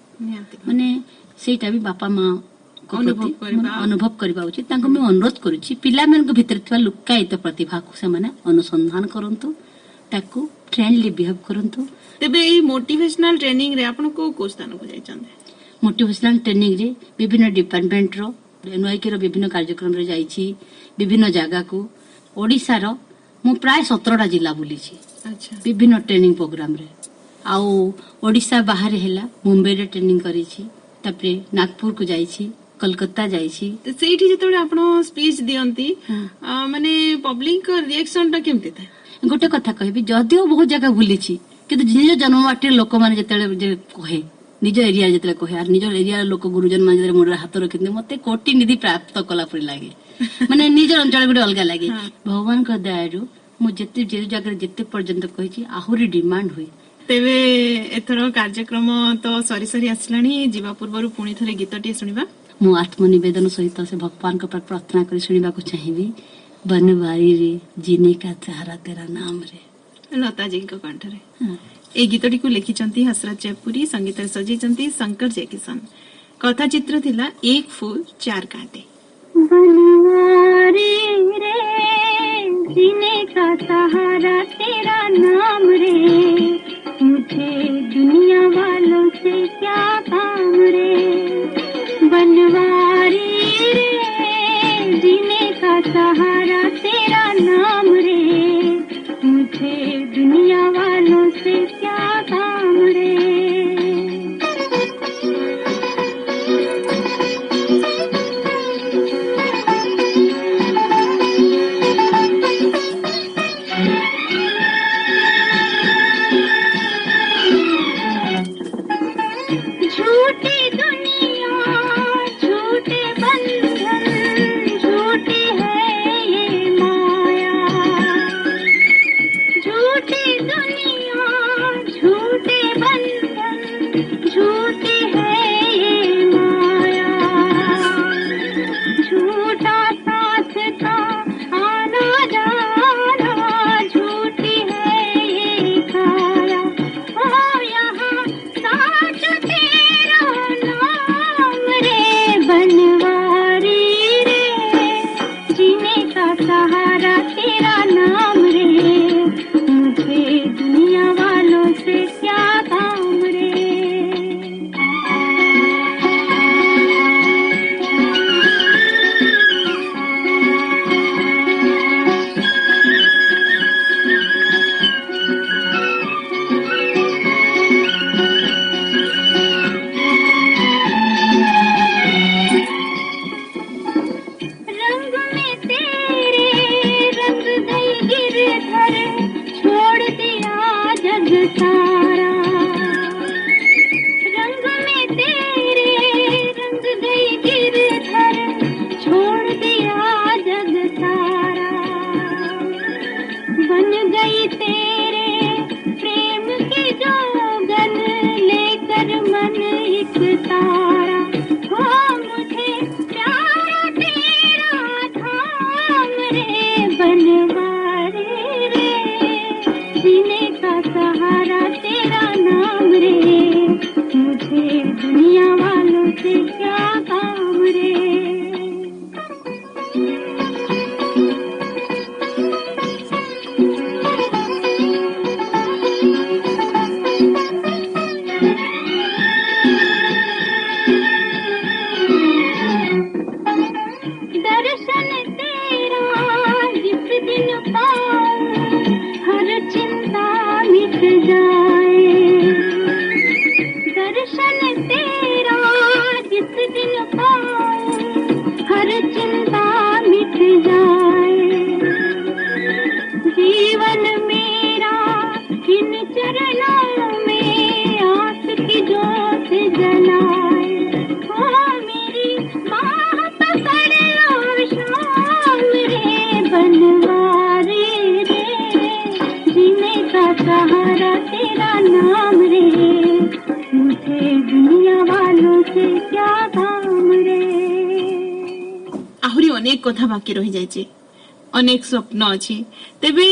माने सेटा भी बापा मां को अनुभव करबा उचित। तांको मैं अनुरोध करूची पिला मन को भीतर थिबा लुकायित प्रतिभा को से माने अनुसंधान करंतु, ताकू फ्रेंडली बिहेव करंतु। तेबे एई मोटिवेशनल ट्रेनिंग रे आपन को स्थान को जाय चंदे? मोटिवेशनल ट्रेनिंग रे विभिन्न डिपार्टमेंट रो एनवाईके रो विभिन्न कार्यक्रम रे जाईची, विभिन्न जगह को ओडिसा रो मु प्राय 17टा जिला बुलीची। अच्छा, विभिन्न ट्रेनिंग प्रोग्राम रे। आउ ओडिसा बाहर हैला मुंबई रे ट्रेनिंग करिची, तापरे नागपुर को जाईची, कलकत्ता जाईची। तो सेठी जेतबे आपण स्पीच दियंती माने पब्लिक रिएक्शन ता केमते था? गोटे कथा कहबी, जदिओ बहुत जगह बुलीची किंतु निज जन्ममाटी लोक माने जेतेले कहे, निज एरिया जेतेले कहे, आर निज एरिया लोक गुरुजन माने जेतेले मुंडे हाथ रखिते मते कोटि निधि प्राप्त कला परि लागे। माने निज अंचल गुडे अलगा लागे। भगवान को दयारु मु जेते जे जगह जेते पर्यंत कहिची आहुरी डिमांड हुई। तेबे एथरो कार्यक्रम तो सरी सरी आसलानी, जीवा पूर्वरु पुणी थरे गीतटी सुनिबा। मु आत्मनिवेदन सहित से भगवान को प्रार्थना कर सुनिबा को चाहिबी, बनवारी रे जीने का सहारा तेरा नाम रे, लता जी को कंठ रे। ए गीतटी को लिखिचंती हसरत जयपुरी, संगीत सजीचंती शंकर जयकिशन। कथा चित्र थिला 1 फूल 4 कांटे। बनवारी रे जीने का सहारा तेरा नाम रे, मुझे दुनिया वालों से क्या काम रे। बनवारी रे जीने का सहारा तेरा नाम रे, मुझे दुनिया वालों से क्या काम रे। झूठी दुनिया झूठे बंधन झूठी है ये माया झूठी दुनिया झूठे बंधन झूठी है ये माया झूठा साथ का आना जाना झूठी है ये काया ओ यहाँ साथ तेरा नाम रे बनवारी रे जीने का सहारा तेरा नाम रे मुझे दुनिया वालों से क्या काम रे रंग में तेरे रंग गई गिरधर छोड़ दिया जग सारा रंग में तेरे रंग गई गिरधर छोड़ दिया जग सारा बन गई तेरे प्रेम की जोगन लेकर मन एक तारा हो मुझे प्यारा तेरा धाम रे बनवारे रे जीने का सहारा तेरा नाम रे मुझे दुनिया वालों से क्या काम रे दर्शन तेरा जिस दिन पाऊं हर चिंता मिट जाए दर्शन तेरा जिस दिन पाऊं हर चिंता मिट जाए जीवन मेरा इन चरणों में आस की ज्योत जलाए ओ मेरी बाह पकड़ लो शाम रे बनवारे रे जीने का सहारा तेरा नाम रे मुझे दुनिया वालों से क्या काम रे ଆହୁରି ଅନେକ କଥା ବାକି ରହିଯାଇଛି ଅନେକ ସ୍ୱପ୍ନ ଅଛି ତେବେ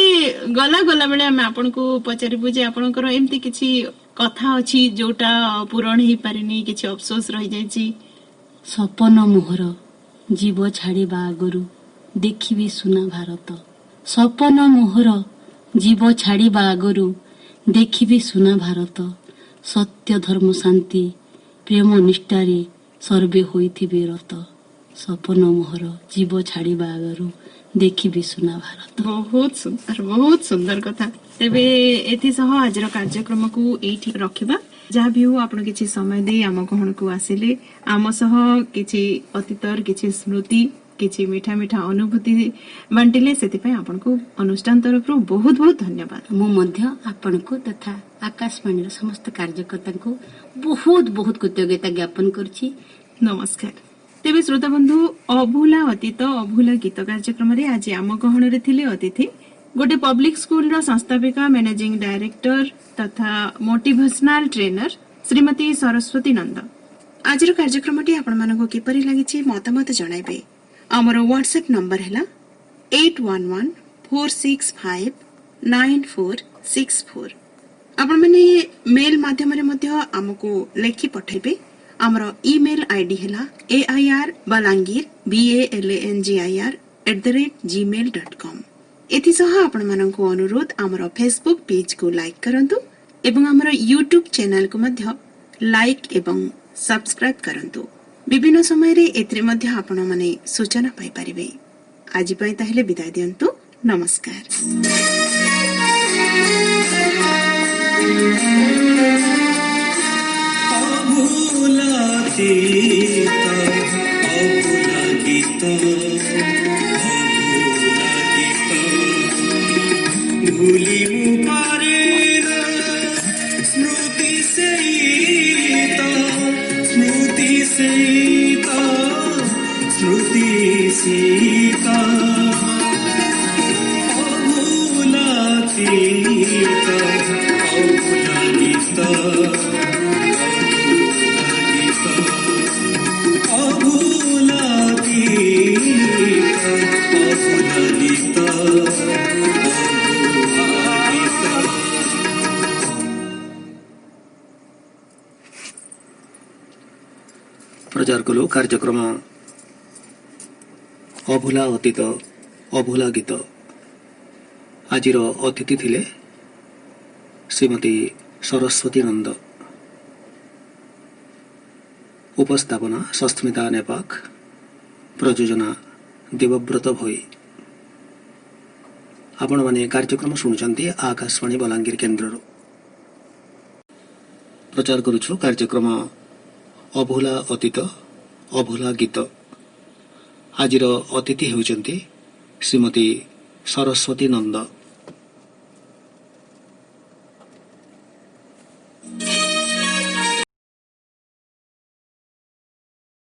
ଗଲା ଗଲା ବେଳେ ଆମେ ଆପଣଙ୍କୁ ପଚାରିବୁ ଯେ ଆପଣଙ୍କର ଏମିତି କିଛି କଥା ଅଛି ଯୋଉଟା ପୂରଣ ହେଇପାରିନି କିଛି ଅଫସୋସ ରହିଯାଇଛି ସପନ ମୋହର ଜୀବ ଛାଡ଼ିବା ଆଗରୁ ଦେଖିବି ସୁନା ଭାରତ ସପନ ମୋହର ଜୀବ ଛାଡ଼ିବା ଆଗରୁ ଦେଖିବି ସୁନା ଭାରତ ସତ୍ୟ ଧର୍ମ ଶାନ୍ତି ପ୍ରେମ ନିଷ୍ଠାରେ ସର୍ବେ ହୋଇଥିବେ ରତ ସପନ ମୋହର ଜୀବ ଛାଡ଼ିବା ଆଗରୁ ଦେଖିବି ସୁନା ଭାରତ ବହୁତ ସୁନ୍ଦର କଥା ତେବେ ଏଥିସହ ଆଜିର କାର୍ଯ୍ୟକ୍ରମକୁ ଏଇଠି ରଖିବା ଯାହା ବି ହଉ ଆପଣ କିଛି ସମୟ ଦେଇ ଆମ ଗହଣକୁ ଆସିଲେ ଆମ ସହ କିଛି ଅତୀତର କିଛି ସ୍ମୃତି କିଛି ମିଠା ମିଠା ଅନୁଭୂତି ବାଣ୍ଟିଲେ ସେଥିପାଇଁ ଆପଣଙ୍କୁ ଅନୁଷ୍ଠାନ ତରଫରୁ ବହୁତ ବହୁତ ଧନ୍ୟବାଦ ମୁଁ ମଧ୍ୟ ଆପଣଙ୍କୁ ତଥା ଆକାଶବାଣୀର ସମସ୍ତ କାର୍ଯ୍ୟକର୍ତ୍ତାଙ୍କୁ ବହୁତ ବହୁତ କୃତଜ୍ଞତା ଜ୍ଞାପନ କରୁଛି ନମସ୍କାର ତେବେ ଶ୍ରୋତା ବନ୍ଧୁ ଅଭୁଲା ଅତୀତ ଅଭୁଲା ଗୀତ କାର୍ଯ୍ୟକ୍ରମରେ ଆଜି ଆମ ଗହଣରେ ଥିଲେ ଅତିଥି ଗୋଟେ ପବ୍ଲିକ ସ୍କୁଲର ସଂସ୍ଥାପିକା ମ୍ୟାନେଜିଂ ଡାଇରେକ୍ଟର ତଥା ମୋଟିଭେସନାଲ ଟ୍ରେନର ଶ୍ରୀମତୀ ସରସ୍ୱତୀ ନନ୍ଦ ଆଜିର କାର୍ଯ୍ୟକ୍ରମଟି ଆପଣମାନଙ୍କୁ କିପରି ଲାଗିଛି ମତାମତ ଜଣାଇବେ ଆମର ହ୍ୱାଟ୍ସଆପ୍ ନମ୍ବର ହେଲା 8114659464 ଆପଣମାନେ ମେଲ୍ ମାଧ୍ୟମରେ ମଧ୍ୟ ଆମକୁ ଲେଖି ପଠାଇବେ ଆମର ଇମେଲ୍ ଆଇଡି ହେଲା airbalangir@gmail.com ଏଥିସହ ଆପଣମାନଙ୍କୁ ଅନୁରୋଧ ଆମର ଫେସବୁକ୍ ପେଜକୁ ଲାଇକ୍ କରନ୍ତୁ ଏବଂ ଆମର ୟୁଟ୍ୟୁବ୍ ଚ୍ୟାନେଲକୁ ମଧ୍ୟ ଲାଇକ୍ ଏବଂ ସବସ୍କ୍ରାଇବ୍ କରନ୍ତୁ ବିଭିନ୍ନ ସମୟରେ ଏଥିରେ ମଧ୍ୟ ଆପଣମାନେ ସୂଚନା ପାଇପାରିବେ ଆଜି ପାଇଁ ତାହେଲେ ବିଦାୟ ଦିଅନ୍ତୁ ନମସ୍କାର भूली मुपारे स्मृति से तो सीता श्रुति सीता अमूलातीत अमूलातीत ପ୍ରଚାର କଲୁ କାର୍ଯ୍ୟକ୍ରମ ଅଭୁଲା ଅତୀତ ଅଭୁଲା ଗୀତ। ଆଜିର ଅତିଥି ଥିଲେ ଶ୍ରୀମତୀ ସରସ୍ୱତୀ ନନ୍ଦ। ଉପସ୍ଥାପନା ସସ୍ମିତା ନେପାକ, ପ୍ରଯୋଜନା ଦେବବ୍ରତ ଭୋଇ। ଆପଣମାନେ କାର୍ଯ୍ୟକ୍ରମ ଶୁଣୁଛନ୍ତି ଆକାଶବାଣୀ ବଲାଙ୍ଗୀର କେନ୍ଦ୍ରରୁ। ପ୍ରଚାର କରୁଛୁ କାର୍ଯ୍ୟକ୍ରମ ଅଭୁଲା ଅତୀତ ଅଭୁଲା ଗୀତ। ଆଜିର ଅତିଥି ହେଉଛନ୍ତି ଶ୍ରୀମତୀ ସରସ୍ୱତୀ ନନ୍ଦ।